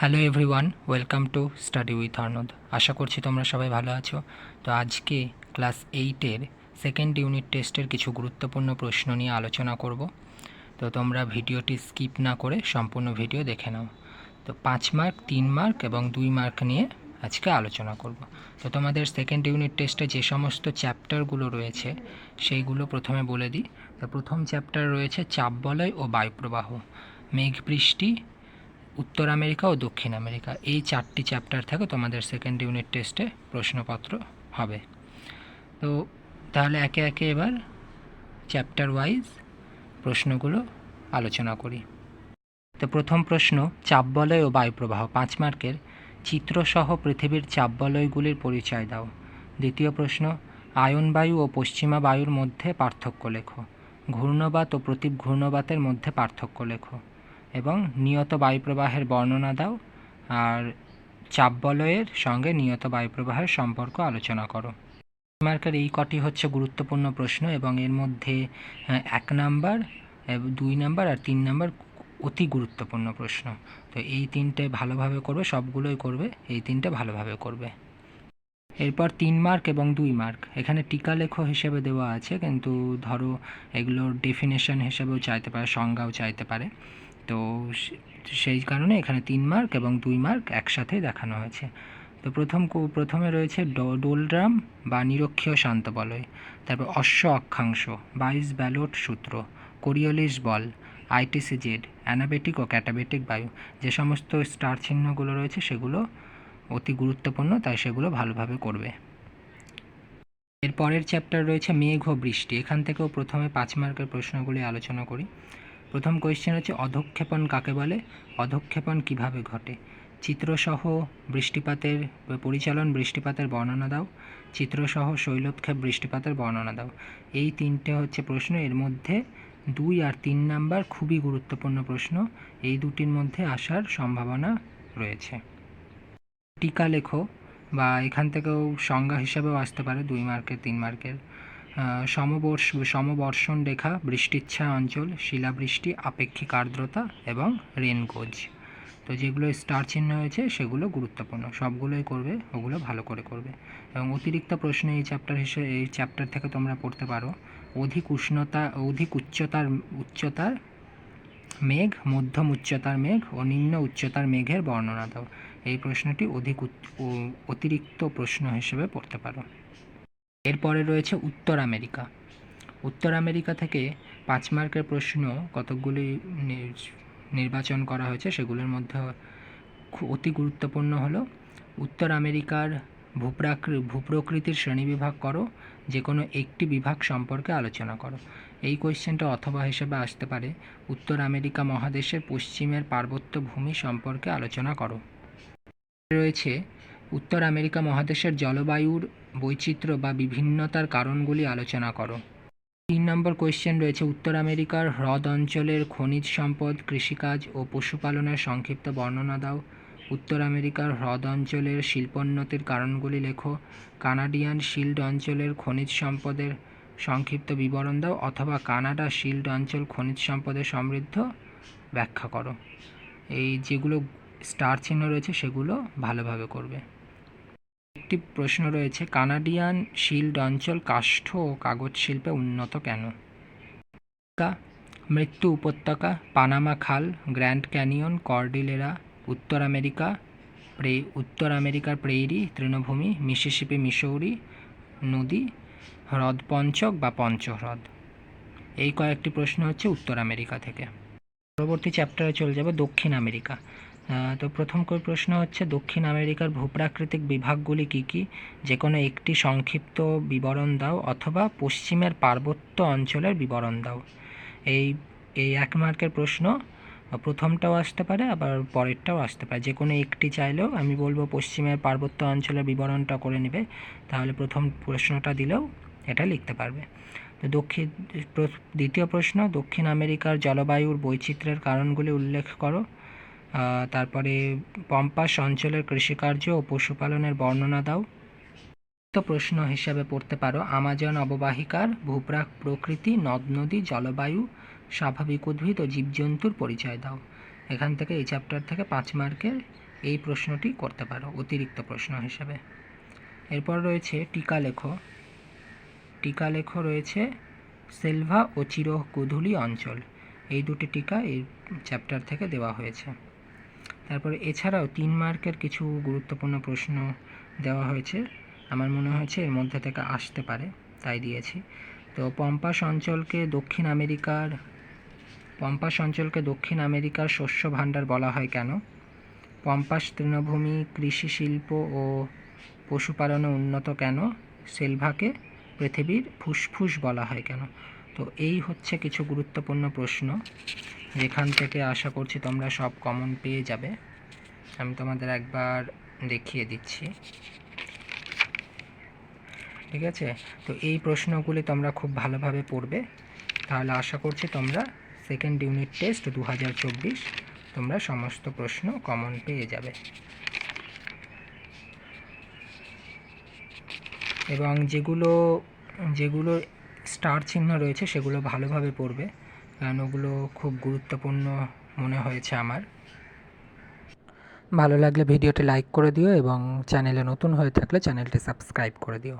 Hello everyone, welcome to study with আর্নদ। আশা করছি তোমরা সবাই ভালো আছো। তো আজকে ক্লাস 8-এর সেকেন্ড ইউনিট টেস্টের কিছু গুরুত্বপূর্ণ প্রশ্ন নিয়ে আলোচনা করব। তো তোমরা ভিডিওটি স্কিপ না করে সম্পূর্ণ ভিডিও দেখে নাও। তো 5 মার্ক, 3 মার্ক এবং 2 মার্ক নিয়ে আজকে আলোচনা করব। তো তোমাদের সেকেন্ড ইউনিট টেস্টে যে সমস্ত চ্যাপ্টারগুলো রয়েছে সেইগুলো প্রথমে বলে দিই। তো প্রথম চ্যাপ্টার রয়েছে চাপ বলয় ও বায়ুপ্রবাহ, মেঘ বৃষ্টি, উত্তর আমেরিকা ও দক্ষিণ আমেরিকা। এই 4টি চ্যাপ্টার থেকে তোমাদের সেকেন্ড ইউনিট টেস্টে প্রশ্নপত্র হবে। তো তাহলে একে একে এবার চ্যাপ্টার ওয়াইজ প্রশ্নগুলো আলোচনা করি। তো প্রথম প্রশ্ন, চাপ বলয় ও বায়ুপ্রবাহ, 5 মার্কের। চিত্রসহ পৃথিবীর চাপ বলয়গুলির পরিচয় দাও। দ্বিতীয় প্রশ্ন, আয়ন বায়ু ও পশ্চিমা বায়ুর মধ্যে পার্থক্য লেখো। ঘূর্ণবাত ও প্রতীপ ঘূর্ণবাতের মধ্যে পার্থক্য লেখো এবং নিয়ত বায়ুপ্রবাহের বর্ণনা দাও। আর চাপ বলয়ের সঙ্গে নিয়ত বায়ুপ্রবাহের সম্পর্ক আলোচনা করো। মার্কের এই কটি হচ্ছে গুরুত্বপূর্ণ প্রশ্ন এবং এর মধ্যে 1 নাম্বার, 2 নাম্বার আর 3 নাম্বার অতি গুরুত্বপূর্ণ প্রশ্ন। তো এই তিনটে ভালোভাবে করবে, সবগুলোই করবে, এই তিনটে ভালোভাবে করবে। এরপর 3 মার্ক এবং 2 মার্ক, এখানে টিকা লেখো হিসেবে দেওয়া আছে, কিন্তু ধরো এগুলোর ডেফিনেশন হিসেবেও চাইতে পারে, সংজ্ঞাও চাইতে পারে। তো সেই কারণে এখানে 3 মার্ক এবং 2 মার্ক একসাথেই দেখানো হয়েছে। তো প্রথমে রয়েছে ডোলড্রাম বা নিরক্ষীয় শান্ত বলয়, তারপর অশ্ব অক্ষাংশ, 22 ব্যালট সূত্র, কোরিওলিস বল, আইটিসিজেড, অ্যানাবেটিক ও ক্যাটাবেটিক বায়ু। যে সমস্ত স্টার চিহ্নগুলো রয়েছে সেগুলো অতি গুরুত্বপূর্ণ, তাই সেগুলো ভালোভাবে করবে। এর পরের চ্যাপ্টার রয়েছে মেঘ ও বৃষ্টি। এখান থেকেও প্রথমে 5 মার্কের প্রশ্নগুলি আলোচনা করি। প্রথম কোয়েশ্চেন হচ্ছে অধঃক্ষেপণ কাকে বলে, অধঃক্ষেপণ কিভাবে ঘটে। চিত্রসহ বৃষ্টিপাতের পরিচালন, বৃষ্টিপাতের বর্ণনা দাও। চিত্রসহ শৈলোৎক্ষেপ বৃষ্টিপাতের বর্ণনা দাও। এই তিনটে হচ্ছে প্রশ্ন। এর মধ্যে 2 আর 3 নাম্বার খুবই গুরুত্বপূর্ণ প্রশ্ন, এই দুটির মধ্যে আসার সম্ভাবনা রয়েছে। টিকা লেখো, বা এখান থেকেও সংজ্ঞা হিসাবেও আসতে পারে 2 মার্কের, 3 মার্কের। সমবর্ষণ রেখা, বৃষ্টিচ্ছা অঞ্চল, শিলাবৃষ্টি, আপেক্ষিক আর্দ্রতা এবং রেনগোজ। তো যেগুলো স্টার চিহ্ন হয়েছে সেগুলো গুরুত্বপূর্ণ, সবগুলোই করবে, ওগুলো ভালো করে করবে। এবং অতিরিক্ত প্রশ্ন এই চ্যাপ্টার থেকে তোমরা পড়তে পারো। অধিক উচ্চতার মেঘ, মধ্যম উচ্চতার মেঘ ও নিম্ন উচ্চতার মেঘের বর্ণনা দাও। এই প্রশ্নটি অতিরিক্ত প্রশ্ন হিসেবে পড়তে পারো। এরপরে রয়েছে উত্তর আমেরিকা। উত্তর আমেরিকা থেকে 5 মার্কের প্রশ্ন কতকগুলি নির্বাচন করা হয়েছে, সেগুলোর মধ্যে অতি গুরুত্বপূর্ণ হলো উত্তর আমেরিকার ভূপ্রকৃতির শ্রেণীবিভাগ করো, যে কোনো একটি বিভাগ সম্পর্কে আলোচনা করো। এই কোয়েশ্চেনটা অথবা হিসেবে আসতে পারে, উত্তর আমেরিকা মহাদেশের পশ্চিমের পার্বত্য ভূমি সম্পর্কে আলোচনা করো। রয়েছে উত্তর আমেরিকা মহাদেশের জলবায়ুর বৈচিত্র্য বা বিভিন্নতার কারণগুলি আলোচনা করো। 3 নম্বর কোয়েশ্চেন রয়েছে উত্তর আমেরিকার হ্রদ অঞ্চলের খনিজ সম্পদ, কৃষিকাজ ও পশুপালনের সংক্ষিপ্ত বর্ণনা দাও। উত্তর আমেরিকার হ্রদ অঞ্চলের শিল্পোন্নতির কারণগুলি লেখো। কানাডিয়ান শিল্ড অঞ্চলের খনিজ সম্পদের সংক্ষিপ্ত বিবরণ দাও, অথবা কানাডা শিল্ড অঞ্চল খনিজ সম্পদে সমৃদ্ধ ব্যাখ্যা করো। এই যেগুলো স্টার চিহ্ন রয়েছে সেগুলো ভালোভাবে করবে। একটি প্রশ্ন রয়েছে কানাডিয়ান শিল্ড অঞ্চল কাষ্ঠ ও কাগজ শিল্পে উন্নত কেন। মৃত্যু উপত্যকা, পানামা খাল, গ্র্যান্ড ক্যানিয়ন, কর্ডিলেরা, উত্তর আমেরিকার প্রেইরি তৃণভূমি, মিসিসিপি মিসৌরি নদী, হ্রদপঞ্চক বা পঞ্চহ্রদ। এই কয়েকটি প্রশ্ন হচ্ছে উত্তর আমেরিকা থেকে। পরবর্তী চ্যাপ্টারে চলে যাব দক্ষিণ আমেরিকা। তো প্রথম প্রশ্ন হচ্ছে দক্ষিণ আমেরিকার ভূপ্রাকৃতিক বিভাগগুলি কী কী, যে কোনো একটি সংক্ষিপ্ত বিবরণ দাও, অথবা পশ্চিমের পার্বত্য অঞ্চলের বিবরণ দাও। এই 1 মার্কের প্রশ্ন, প্রথমটাও আসতে পারে আবার পরেরটাও আসতে পারে, যে কোনো একটি চাইলেও আমি বলবো পশ্চিমের পার্বত্য অঞ্চলের বিবরণটা করে নেবে, তাহলে প্রথম প্রশ্নটা দিলেও এটা লিখতে পারবে। দ্বিতীয় প্রশ্ন, দক্ষিণ আমেরিকার জলবায়ুর বৈচিত্র্যের কারণগুলি উল্লেখ করো। তারপরে পম্পাস অঞ্চলের কৃষিকার্য ও পশুপালনের বর্ণনা দাও। প্রশ্ন হিসাবে পড়তে পারো আমাজন অববাহিকার প্রকৃতি, নদ নদী, জলবায়ু, স্বাভাবিক উদ্ভিদ ও জীবজন্তুর পরিচয় দাও। এখান থেকে এই চ্যাপ্টার থেকে 5 মার্কের এই প্রশ্নটি করতে পারো অতিরিক্ত প্রশ্ন হিসেবে। এরপর রয়েছে টিকা লেখো। টিকা লেখো রয়েছে সেলভা ও চিরকুধুলি অঞ্চল, এই দুটি টিকা এই চ্যাপ্টার থেকে দেওয়া হয়েছে। তারপরে এছাড়াও 3 মার্কের কিছু গুরুত্বপূর্ণ প্রশ্ন দেওয়া হয়েছে, আমার মনে হয়েছে এর মধ্যে থেকে আসতে পারে তাই দিয়েছি। তো পম্পাস অঞ্চলকে দক্ষিণ আমেরিকার শস্য ভাণ্ডার বলা হয় কেন? পম্পাস তৃণভূমি কৃষি শিল্প ও পশুপালনে উন্নত কেন? সেলভাকে পৃথিবীর ফুসফুস বলা হয় কেন? তো এই হচ্ছে কিছু গুরুত্বপূর্ণ প্রশ্ন, যেখান থেকে আশা করছি তোমরা সব কমন পেয়ে যাবে। আমি তোমাদের একবার দেখিয়ে দিচ্ছি, ঠিক আছে? তো এই প্রশ্নগুলি তোমরা খুব ভালোভাবে পড়বে, তাহলে আশা করছি তোমরা সেকেন্ড ইউনিট টেস্ট 2024 তোমরা সমস্ত প্রশ্ন কমন পেয়ে যাবে। এবং যেগুলো স্টার চিহ্ন রয়েছে সেগুলো ভালোভাবে পড়বে, কারণ ওগুলো খুব গুরুত্বপূর্ণ মনে হয়েছে আমার। ভালো লাগলে ভিডিওটি লাইক করে দিও এবং চ্যানেলে নতুন হয়ে থাকলে চ্যানেলটি সাবস্ক্রাইব করে দিও।